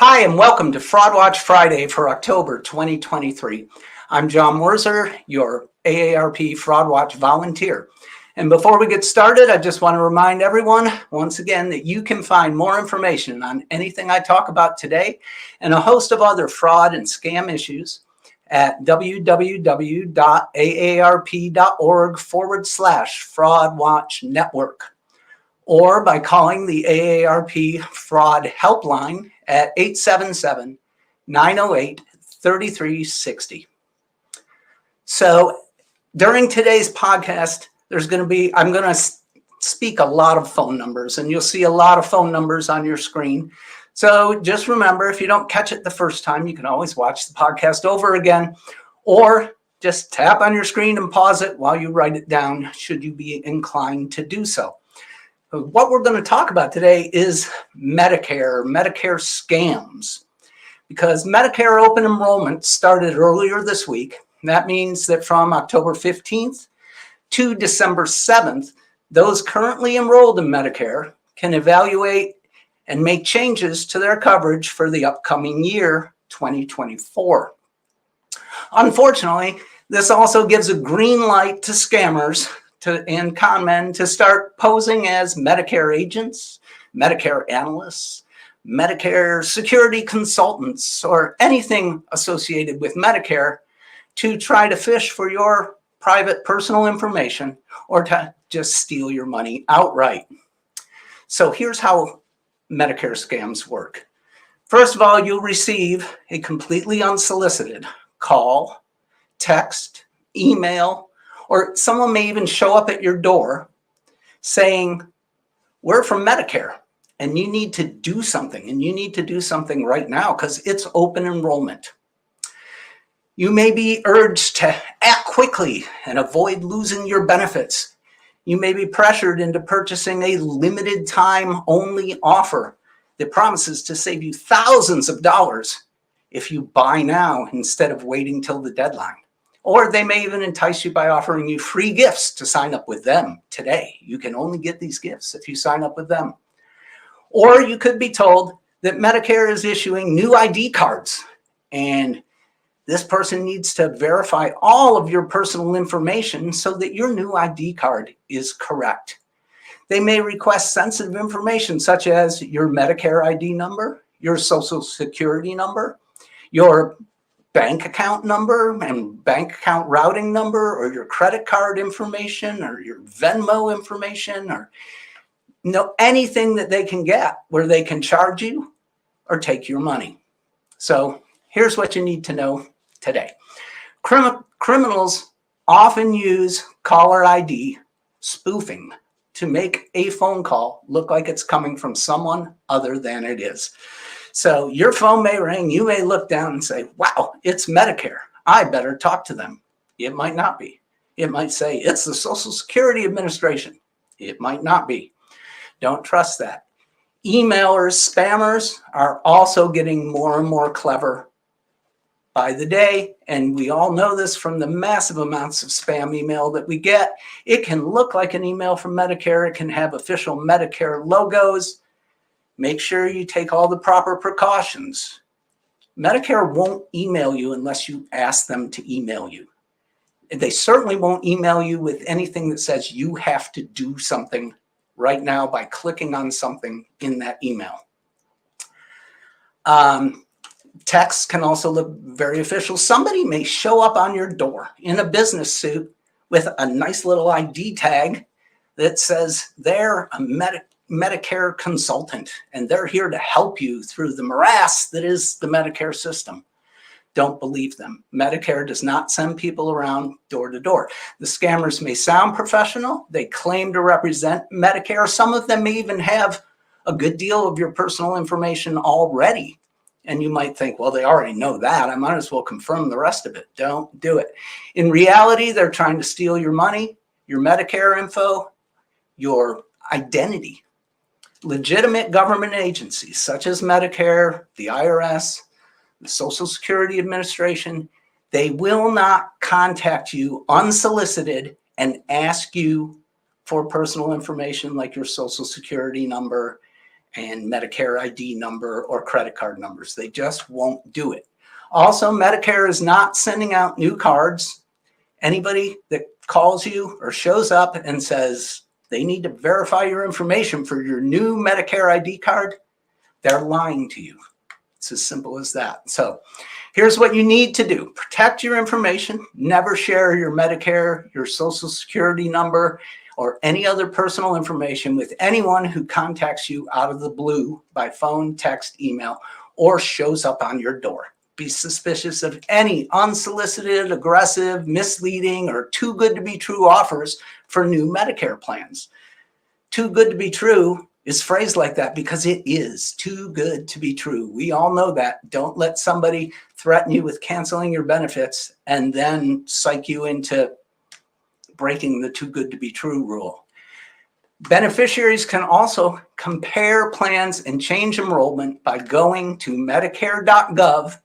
Hi, and welcome to Fraud Watch Friday for October 2023. I'm John Wurzer, your AARP Fraud Watch volunteer. And before we get started, I just want to remind everyone once again that you can find more information on anything I talk about today and a host of other fraud and scam issues at www.aarp.org/Fraud Watch Network, or by calling the AARP Fraud Helpline at 877-908-3360. So during today's podcast, I'm going to speak a lot of phone numbers, and you'll see a lot of phone numbers on your screen. So just remember, if you don't catch it the first time, you can always watch the podcast over again, or just tap on your screen and pause it while you write it down, should you be inclined to do so. What we're going to talk about today is Medicare scams, because Medicare open enrollment started earlier this week. That means that from October 15th to December 7th, those currently enrolled in Medicare can evaluate and make changes to their coverage for the upcoming year, 2024. Unfortunately, this also gives a green light to scammers and con men to start posing as Medicare agents, Medicare analysts, Medicare security consultants, or anything associated with Medicare to try to fish for your private personal information or to just steal your money outright. So here's how Medicare scams work. First of all, you'll receive a completely unsolicited call, text, email, or someone may even show up at your door saying, "We're from Medicare and you need to do something, and you need to do something right now because it's open enrollment." You may be urged to act quickly and avoid losing your benefits. You may be pressured into purchasing a limited time only offer that promises to save you thousands of dollars if you buy now instead of waiting till the deadline. Or they may even entice you by offering you free gifts to sign up with them today. You can only get these gifts if you sign up with them. Or you could be told that Medicare is issuing new ID cards, and this person needs to verify all of your personal information so that your new ID card is correct. They may request sensitive information such as your Medicare ID number, your Social Security number, your bank account number and bank account routing number, or your credit card information, or your Venmo information, or anything that they can get where they can charge you or take your money. So here's what you need to know today. Criminals often use caller ID spoofing to make a phone call look like it's coming from someone other than it is. So your phone may ring, you may look down and say, "Wow, it's Medicare. I better talk to them." It might not be. It might say, "It's the Social Security Administration." It might not be. Don't trust that. Emailers, spammers are also getting more and more clever by the day, and we all know this from the massive amounts of spam email that we get. It can look like an email from Medicare. It can have official Medicare logos. Make sure you take all the proper precautions. Medicare won't email you unless you ask them to email you. They certainly won't email you with anything that says you have to do something right now by clicking on something in that email. Texts can also look very official. Somebody may show up on your door in a business suit with a nice little ID tag that says they're a Medicare consultant and they're here to help you through the morass that is the Medicare system. Don't believe them. Medicare does not send people around door to door. The scammers may sound professional. They claim to represent Medicare. Some of them may even have a good deal of your personal information already. And you might think, well, they already know that. I might as well confirm the rest of it. Don't do it. In reality, they're trying to steal your money, your Medicare info, your identity. Legitimate government agencies such as Medicare, the IRS, the Social Security Administration, they will not contact you unsolicited and ask you for personal information like your Social Security number and Medicare ID number or credit card numbers. They just won't do it. Also, Medicare is not sending out new cards. Anybody that calls you or shows up and says they need to verify your information for your new Medicare ID card, they're lying to you. It's as simple as that. So here's what you need to do. Protect your information. Never share your Medicare, your Social Security number, or any other personal information with anyone who contacts you out of the blue by phone, text, email, or shows up on your door. Be suspicious of any unsolicited, aggressive, misleading, or too good to be true offers for new Medicare plans. Too good to be true is phrased like that because it is too good to be true. We all know that. Don't let somebody threaten you with canceling your benefits and then psych you into breaking the too good to be true rule. Beneficiaries can also compare plans and change enrollment by going to medicare.gov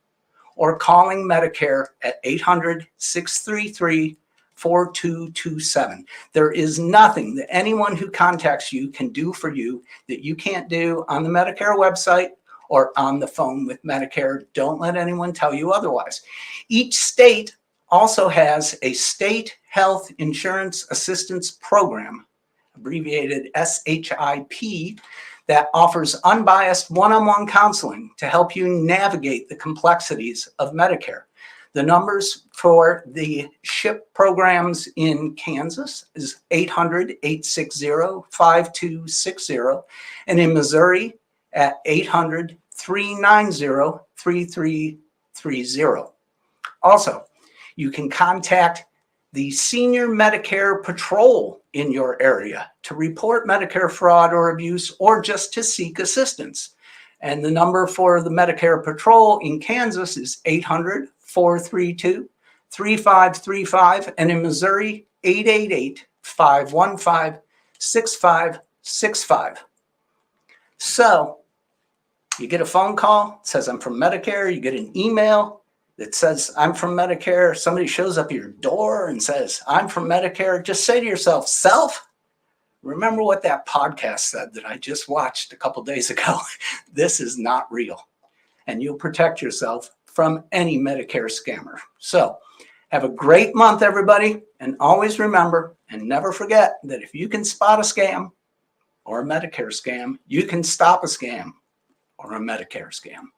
or calling Medicare at 800-633-4227. There is nothing that anyone who contacts you can do for you that you can't do on the Medicare website or on the phone with Medicare. Don't let anyone tell you otherwise. Each state also has a state health insurance assistance program, abbreviated SHIP, that offers unbiased one-on-one counseling to help you navigate the complexities of Medicare. The numbers for the SHIP programs in Kansas is 800-860-5260, and in Missouri at 800-390-3330. Also, you can contact the Senior Medicare Patrol in your area to report Medicare fraud or abuse or just to seek assistance. And the number for the Medicare Patrol in Kansas is 800-432-3535, and in Missouri, 888-515-6565. So you get a phone call, it says I'm from Medicare, you get an email that says I'm from Medicare, somebody shows up at your door and says I'm from Medicare, just say to yourself, self, remember what that podcast said that I just watched a couple days ago. This is not real. And you'll protect yourself from any Medicare scammer. So have a great month, everybody. And always remember and never forget that if you can spot a scam or a Medicare scam, you can stop a scam or a Medicare scam.